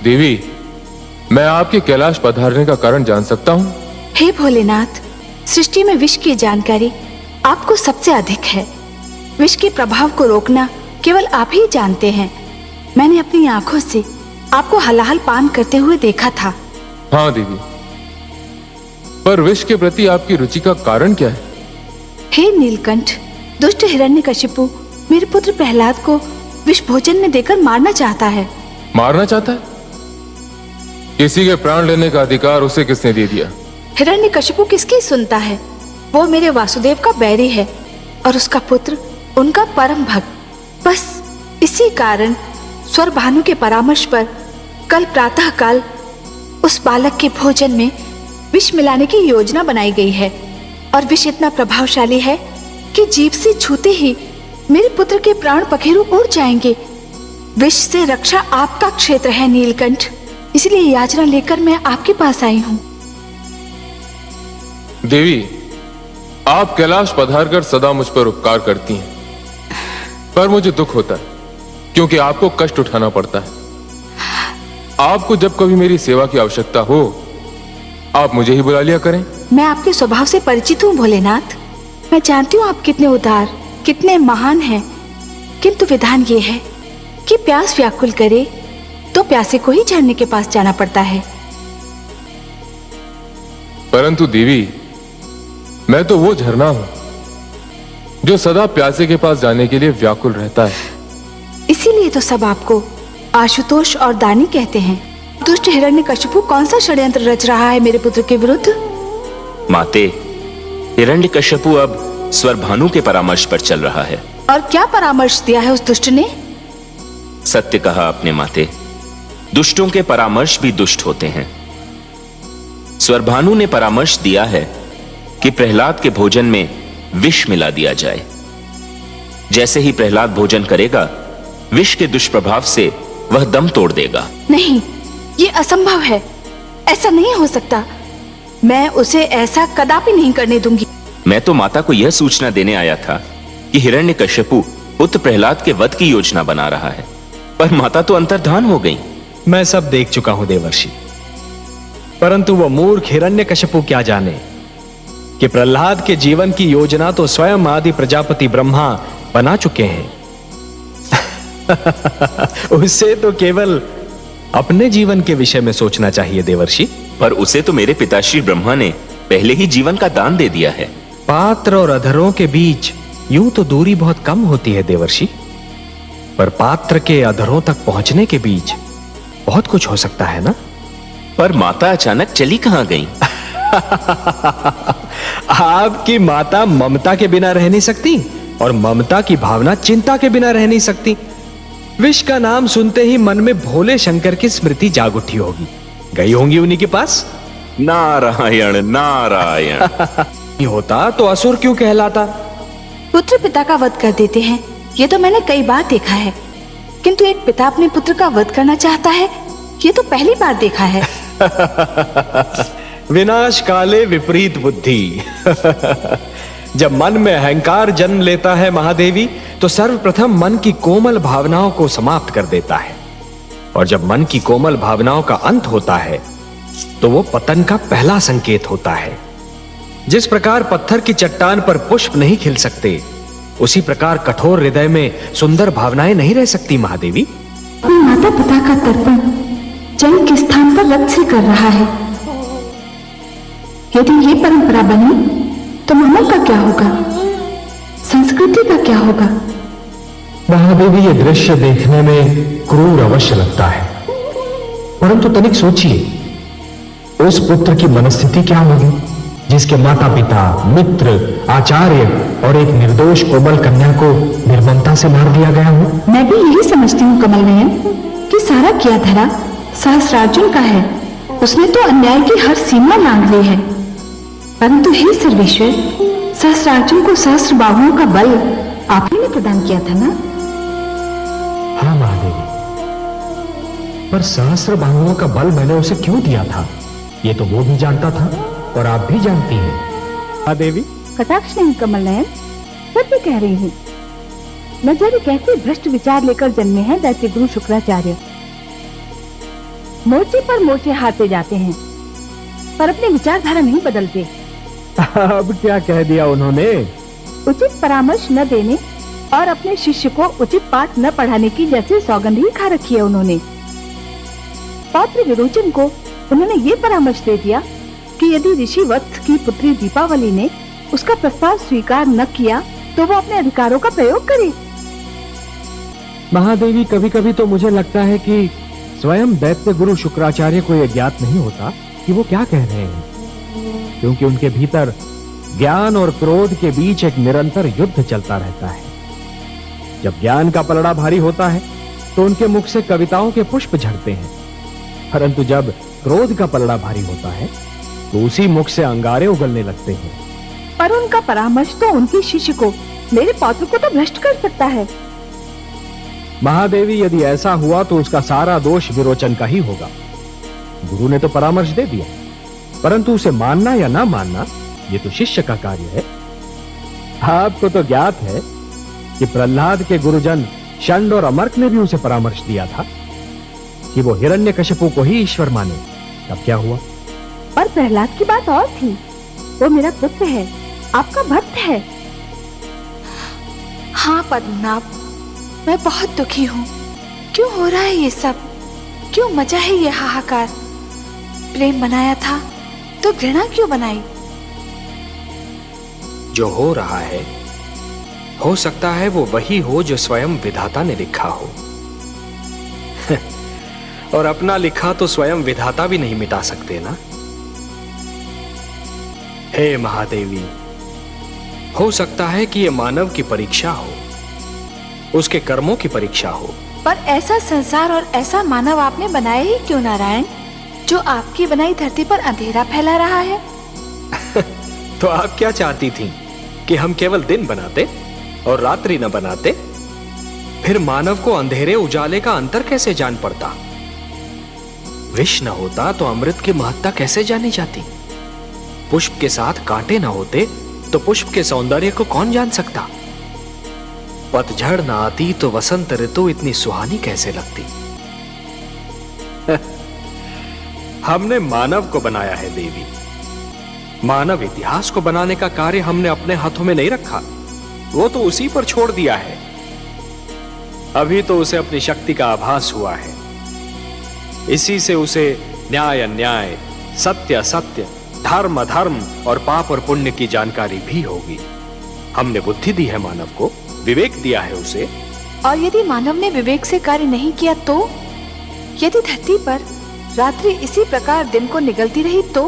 देवी, मैं आपके कैलाश पधारने का कारण जान सकता हूँ? हे भोलेनाथ, सृष्टि में विष की जानकारी आपको सबसे अधिक है। विष के प्रभाव को रोकना केवल आप ही जानते हैं। मैंने अपनी आंखों से आपको हलाहल पान करते हुए देखा था। हाँ देवी, पर विष के प्रति आपकी रुचि का कारण क्या है? हे नीलकंठ, दुष्ट हिरण्यकशिपु मेरे पुत्र प्रहलाद को विष भोजन में देकर मारना चाहता है। मारना चाहता है? किसी के प्राण लेने का अधिकार उसे किसने दे दिया? हिरण्यकशिपु किसकी सुनता है? वो मेरे वासुदेव का बैरी है और उसका पुत्र उनका परम भक्त। बस इसी कारण स्वर भानु के परामर्श पर कल प्रातः काल उस बालक के भोजन में विष मिलाने की योजना बनाई गई है। और विष इतना प्रभावशाली है कि जीभ से छूते ही मेरे पुत्र के प्राण पखेरु उड़ जाएंगे। विष से रक्षा आपका क्षेत्र है नीलकंठ, इसलिए याचना लेकर मैं आपके पास आई हूँ। देवी, आप कैलाश पधारकर सदा मुझ पर उपकार करती हैं, पर मुझे दुख होता है क्योंकि आपको कष्ट उठाना पड़ता है। आपको जब कभी मेरी सेवा की आवश्यकता हो, आप मुझे ही बुला लिया करें। मैं आपके स्वभाव से परिचित हूँ भोलेनाथ। मैं जानती हूँ आप कितने उदार, कितने महान हैं, किंतु विधान ये है कि प्यास व्याकुल करे तो प्यासे को ही झरने के पास जाना पड़ता है। परंतु देवी, मैं तो वो झरना हूं जो सदा प्यासे के पास जाने के लिए व्याकुल रहता है। इसीलिए तो सब आपको आशुतोष और दानी कहते हैं। दुष्ट हिरण्यकशिपु कौन सा षड्यंत्र रच रहा है मेरे पुत्र के विरुद्ध? माते, हिरण्यकशिपु अब स्वरभानु के परामर्श पर चल रहा है। और क्या परामर्श दिया है उस दुष्ट ने? सत्य कहा आपने माते, दुष्टों के परामर्श भी दुष्ट होते हैं। स्वरभानु ने परामर्श दिया है कि प्रहलाद के भोजन में विष मिला दिया जाए। जैसे ही प्रहलाद भोजन करेगा, विष के दुष्प्रभाव से वह दम तोड़ देगा। नहीं, ये असंभव है, ऐसा नहीं हो सकता। मैं उसे ऐसा कदापि नहीं करने दूंगी। मैं तो माता को यह सूचना देने आया था कि हिरण्यकशिपु पुत्र प्रहलाद के वध की योजना बना रहा है, पर माता तो अंतर्धान हो गई। मैं सब देख चुका हूं देवर्षि, परंतु वह मूर्ख हिरण्यकशिपु क्या जाने कि प्रहलाद के जीवन की योजना तो स्वयं आदि प्रजापति ब्रह्मा बना चुके हैं। उससे तो केवल अपने जीवन के विषय में सोचना चाहिए देवर्षि। पर उसे तो मेरे पिताश्री ब्रह्मा ने पहले ही जीवन का दान दे दिया है। पात्र और अधरों के बीच यूं तो दूरी बहुत कम होती है देवर्षि, पर पात्र के अधरों तक पहुंचने के बीच बहुत कुछ हो सकता है ना? पर माता अचानक चली कहां गई? आपकी माता ममता के बिना रह नहीं सकती और ममता की भावना चिंता के बिना रह नहीं सकती। विष का नाम सुनते ही मन में भोले शंकर की स्मृति जाग उठी होगी। गई होंगी उन्हीं के पास। नारायण नारायण। होता तो असुर क्यों कहलाता? पुत्र पिता का वध कर देते हैं, ये तो मैंने कई बार देखा है, किंतु एक पिता अपने पुत्र का वध करना चाहता है, ये तो पहली बार देखा है। विनाश काले विपरीत बुद्धि। जब मन में अहंकार जन्म लेता है महादेवी, तो सर्वप्रथम मन की कोमल भावनाओं को समाप्त कर देता है, और जब मन की कोमल भावनाओं का अंत होता है तो वो पतन का पहला संकेत होता है। जिस प्रकार पत्थर की चट्टान पर पुष्प नहीं खिल सकते, उसी प्रकार कठोर हृदय में सुंदर भावनाएं नहीं रह सकती महादेवी। माता पिता का तर्पण जल के स्थान पर रक्त से कर रहा है। यदि ये परंपरा बनी तो मानव का क्या होगा, संस्कृति का क्या होगा? महादेवी, ये दृश्य देखने में क्रूर अवश्य लगता है, परंतु तनिक सोचिए, उस पुत्र की मनस्थिति क्या होगी जिसके माता पिता, मित्र, आचार्य और एक निर्दोष कोमल कन्या को निर्ममता से मार दिया गया हो। मैं भी यही समझती हूँ कमल नयन कि सारा किया धरा सहस्रार्जुन का है। उसने तो अन्याय की हर सीमा लांघ ली है, परंतु हे सर्वेश्वर, सहस्रार्जुन को सहस्र बाहुओं का बल आप ही ने प्रदान किया था ना? हाँ महादेवी, पर सहस्र बाहुओं का बल मैंने उसे क्यों दिया था, ये तो वो भी जानता था और आप भी जानती हैं। महादेवी, कटाक्ष नहीं कमल नयन, सत्य कह रही हूँ। न जाने कैसे भ्रष्ट विचार लेकर जन्मे हैं दैत्य गुरु शुक्राचार्य। मोर्चे पर मोर्चे हारते जाते हैं, पर अपनी विचारधारा नहीं बदलते। अब क्या कह दिया उन्होंने? उचित परामर्श न देने और अपने शिष्य को उचित पाठ न पढ़ाने की जैसे सौगंध ही खा रखी है उन्होंने। पौत्र विरोचन को उन्होंने ये परामर्श दे दिया कि यदि ऋषि वत्स की पुत्री दीपावली ने उसका प्रस्ताव स्वीकार न किया तो वो अपने अधिकारों का प्रयोग करे। महादेवी, कभी कभी तो मुझे लगता है कि स्वयं दैत्य गुरु शुक्राचार्य को यह ज्ञात नहीं होता कि वो क्या कह रहे हैं, क्योंकि उनके भीतर ज्ञान और क्रोध के बीच एक निरंतर युद्ध चलता रहता है। जब ज्ञान का पलड़ा भारी होता है तो उनके मुख से कविताओं के पुष्प झड़ते हैं, परंतु जब क्रोध का पलड़ा भारी होता है तो उसी मुख से अंगारे उगलने लगते हैं। पर उनका परामर्श तो उनके शिष्य को, मेरे पौत्र को तो भ्रष्ट कर सकता है। महादेवी, यदि ऐसा हुआ तो उसका सारा दोष विरोचन का ही होगा। गुरु ने तो परामर्श दे दिया, परंतु उसे मानना या ना मानना ये तो शिष्य का कार्य है। आपको तो ज्ञात है कि प्रहलाद के गुरुजन शंड और अमर्क ने भी उसे परामर्श दिया था कि वो हिरण्यकशिपु को ही ईश्वर माने। तब क्या हुआ? पर प्रहलाद की बात और थी। वो मेरा पुत्र है, आपका भक्त है। हाँ पद्मनाभ, मैं बहुत दुखी हूँ। क्यों हो रहा है ये सब? क्यों मचा है ये हाहाकार? प्रेम बनाया था तो घृणा क्यों बनाई? जो हो रहा है, हो सकता है वो वही हो जो स्वयं विधाता ने लिखा हो। और अपना लिखा तो स्वयं विधाता भी नहीं मिटा सकते ना। हे महादेवी, हो सकता है कि ये मानव की परीक्षा हो, उसके कर्मों की परीक्षा हो। पर ऐसा संसार और ऐसा मानव आपने बनाया ही क्यों नारायण, जो आपकी बनाई धरती पर अंधेरा फैला रहा है? तो आप क्या चाहती थीं कि हम केवल दिन बनाते और रात्रि न बनाते? फिर मानव को अंधेरे उजाले का अंतर कैसे जान पड़ता? विष न होता तो अमृत की महत्ता कैसे जानी जाती? पुष्प के साथ कांटे न होते तो पुष्प के सौंदर्य को कौन जान सकता? पतझड़ न आती तो वसंत ऋतु इतनी सुहानी कैसे लगती? हमने मानव को बनाया है देवी। मानव इतिहास को बनाने का कार्य हमने अपने हाथों में नहीं रखा, वो तो उसी पर छोड़ दिया है। अभी तो उसे अपनी शक्ति का आभास हुआ है। इसी से उसे न्याय अन्याय, सत्य असत्य, धर्म अधर्म और पाप और पुण्य की जानकारी भी होगी। हमने बुद्धि दी है मानव को, विवेक दिया है उसे। और यदि मानव ने विवेक से कार्य नहीं किया तो? यदि धरती पर रात्रि इसी प्रकार दिन को निगलती रही तो?